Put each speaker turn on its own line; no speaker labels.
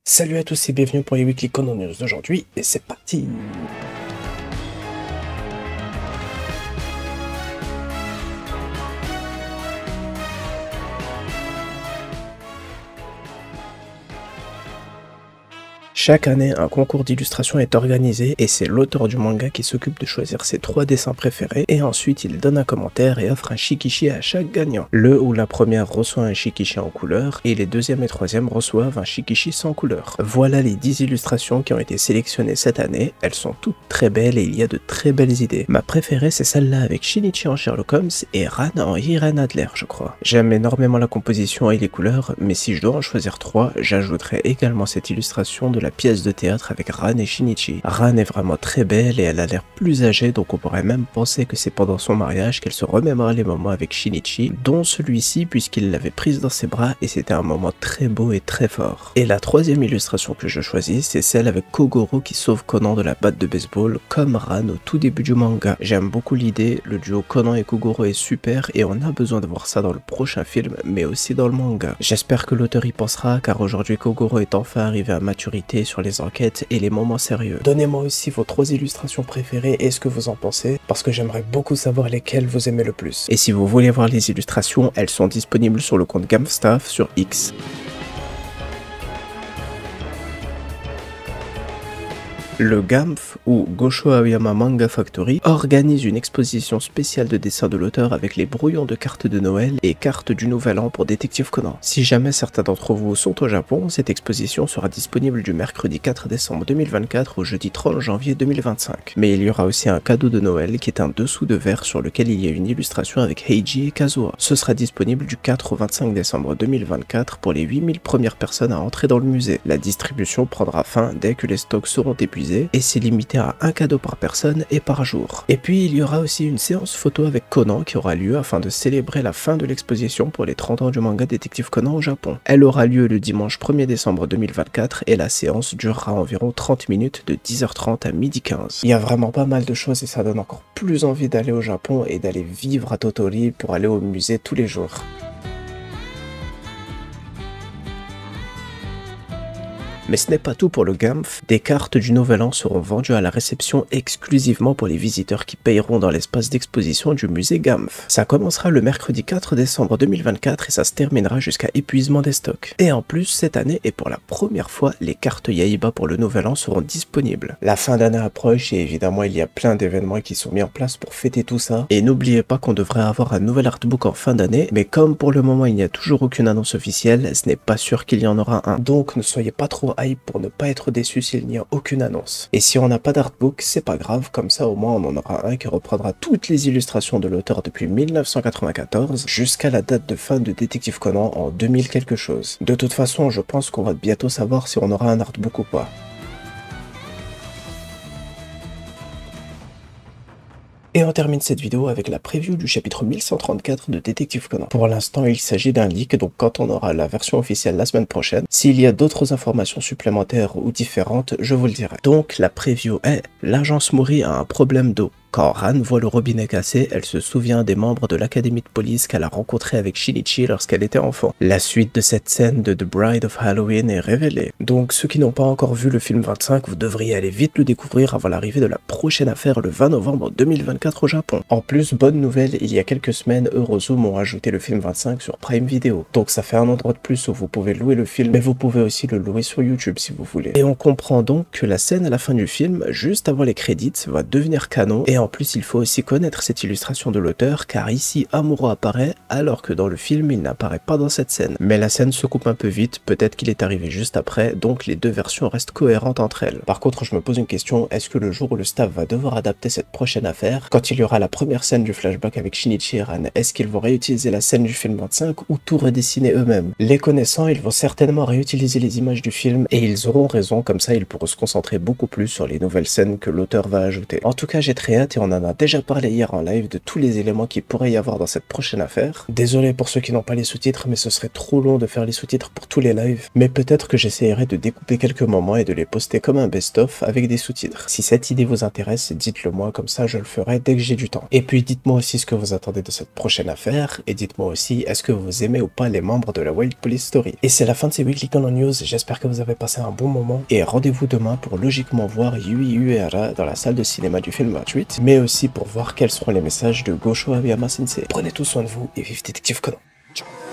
Salut à tous et bienvenue pour les Weekly Conan News d'aujourd'hui, et c'est parti! Chaque année, un concours d'illustration est organisé et c'est l'auteur du manga qui s'occupe de choisir ses 3 dessins préférés et ensuite il donne un commentaire et offre un shikishi à chaque gagnant. Le ou la première reçoit un shikishi en couleur et les deuxième et troisième reçoivent un shikishi sans couleur. Voilà les 10 illustrations qui ont été sélectionnées cette année, elles sont toutes très belles et il y a de très belles idées. Ma préférée c'est celle-là avec Shinichi en Sherlock Holmes et Ran en Irene Adler je crois. J'aime énormément la composition et les couleurs, mais si je dois en choisir 3, j'ajouterai également cette illustration de la pièce de théâtre avec Ran et Shinichi. Ran est vraiment très belle et elle a l'air plus âgée, donc on pourrait même penser que c'est pendant son mariage qu'elle se remémore les moments avec Shinichi, dont celui-ci puisqu'il l'avait prise dans ses bras et c'était un moment très beau et très fort. Et la troisième illustration que je choisis, c'est celle avec Kogoro qui sauve Conan de la batte de baseball, comme Ran au tout début du manga. J'aime beaucoup l'idée, le duo Conan et Kogoro est super et on a besoin de voir ça dans le prochain film, mais aussi dans le manga. J'espère que l'auteur y pensera, car aujourd'hui Kogoro est enfin arrivé à maturité sur les enquêtes et les moments sérieux. Donnez-moi aussi vos 3 illustrations préférées et ce que vous en pensez, parce que j'aimerais beaucoup savoir lesquelles vous aimez le plus. Et si vous voulez voir les illustrations, elles sont disponibles sur le compte Gamstaff sur X. Le GAMF, ou Gosho Aoyama Manga Factory, organise une exposition spéciale de dessins de l'auteur avec les brouillons de cartes de Noël et cartes du Nouvel An pour Détective Conan. Si jamais certains d'entre vous sont au Japon, cette exposition sera disponible du mercredi 4 décembre 2024 au jeudi 30 janvier 2025. Mais il y aura aussi un cadeau de Noël qui est un dessous de verre sur lequel il y a une illustration avec Heiji et Kazuha. Ce sera disponible du 4 au 25 décembre 2024 pour les 8000 premières personnes à entrer dans le musée. La distribution prendra fin dès que les stocks seront épuisés et c'est limité à un cadeau par personne et par jour. Et puis il y aura aussi une séance photo avec Conan qui aura lieu afin de célébrer la fin de l'exposition pour les 30 ans du manga Détective Conan au Japon. Elle aura lieu le dimanche 1er décembre 2024 et la séance durera environ 30 minutes de 10h30 à 12h15. Il y a vraiment pas mal de choses et ça donne encore plus envie d'aller au Japon et d'aller vivre à Tottori pour aller au musée tous les jours. Mais ce n'est pas tout pour le GAMF, des cartes du Nouvel An seront vendues à la réception exclusivement pour les visiteurs qui payeront dans l'espace d'exposition du musée GAMF. Ça commencera le mercredi 4 décembre 2024 et ça se terminera jusqu'à épuisement des stocks. Et en plus, cette année et pour la première fois, les cartes Yaiba pour le Nouvel An seront disponibles. La fin d'année approche et évidemment il y a plein d'événements qui sont mis en place pour fêter tout ça. Et n'oubliez pas qu'on devrait avoir un nouvel artbook en fin d'année, mais comme pour le moment il n'y a toujours aucune annonce officielle, ce n'est pas sûr qu'il y en aura un. Donc ne soyez pas trop hype pour ne pas être déçu s'il n'y a aucune annonce. Et si on n'a pas d'artbook, c'est pas grave, comme ça au moins on en aura un qui reprendra toutes les illustrations de l'auteur depuis 1994 jusqu'à la date de fin de Détective Conan en 2000 quelque chose. De toute façon, je pense qu'on va bientôt savoir si on aura un artbook ou pas. Et on termine cette vidéo avec la preview du chapitre 1134 de Détective Conan. Pour l'instant, il s'agit d'un leak, donc quand on aura la version officielle la semaine prochaine, s'il y a d'autres informations supplémentaires ou différentes, je vous le dirai. Donc la preview est: l'agence Mori a un problème d'eau. Quand Ran voit le robinet cassé, elle se souvient des membres de l'académie de police qu'elle a rencontrés avec Shinichi lorsqu'elle était enfant. La suite de cette scène de The Bride of Halloween est révélée. Donc ceux qui n'ont pas encore vu le film 25, vous devriez aller vite le découvrir avant l'arrivée de la prochaine affaire le 20 novembre 2024 au Japon. En plus, bonne nouvelle, il y a quelques semaines, Eurozoom ont ajouté le film 25 sur Prime Video. Donc ça fait un endroit de plus où vous pouvez louer le film, mais vous pouvez aussi le louer sur YouTube si vous voulez. Et on comprend donc que la scène à la fin du film, juste avant les crédits, va devenir canon. Et en plus, il faut aussi connaître cette illustration de l'auteur, car ici Amuro apparaît, alors que dans le film, il n'apparaît pas dans cette scène. Mais la scène se coupe un peu vite, peut-être qu'il est arrivé juste après, donc les deux versions restent cohérentes entre elles. Par contre, je me pose une question, est-ce que le jour où le staff va devoir adapter cette prochaine affaire, quand il y aura la première scène du flashback avec Shinichi et Ran, est-ce qu'ils vont réutiliser la scène du film 25 ou tout redessiner eux-mêmes? Les connaissant, ils vont certainement réutiliser les images du film, et ils auront raison, comme ça ils pourront se concentrer beaucoup plus sur les nouvelles scènes que l'auteur va ajouter. En tout cas, j'ai très hâte et on en a déjà parlé hier en live de tous les éléments qu'il pourrait y avoir dans cette prochaine affaire. Désolé pour ceux qui n'ont pas les sous-titres, mais ce serait trop long de faire les sous-titres pour tous les lives, mais peut-être que j'essayerai de découper quelques moments et de les poster comme un best-of avec des sous-titres. Si cette idée vous intéresse, dites-le moi, comme ça je le ferai dès que j'ai du temps. Et puis dites-moi aussi ce que vous attendez de cette prochaine affaire, et dites-moi aussi est-ce que vous aimez ou pas les membres de la Wild Police Story. Et c'est la fin de ces Weekly Canon News, j'espère que vous avez passé un bon moment, et rendez-vous demain pour logiquement voir Yui Uehara dans la salle de cinéma du film gratuite, mais aussi pour voir quels seront les messages de Gosho Aoyama Sensei. Prenez tout soin de vous et vive Détective Conan. Ciao.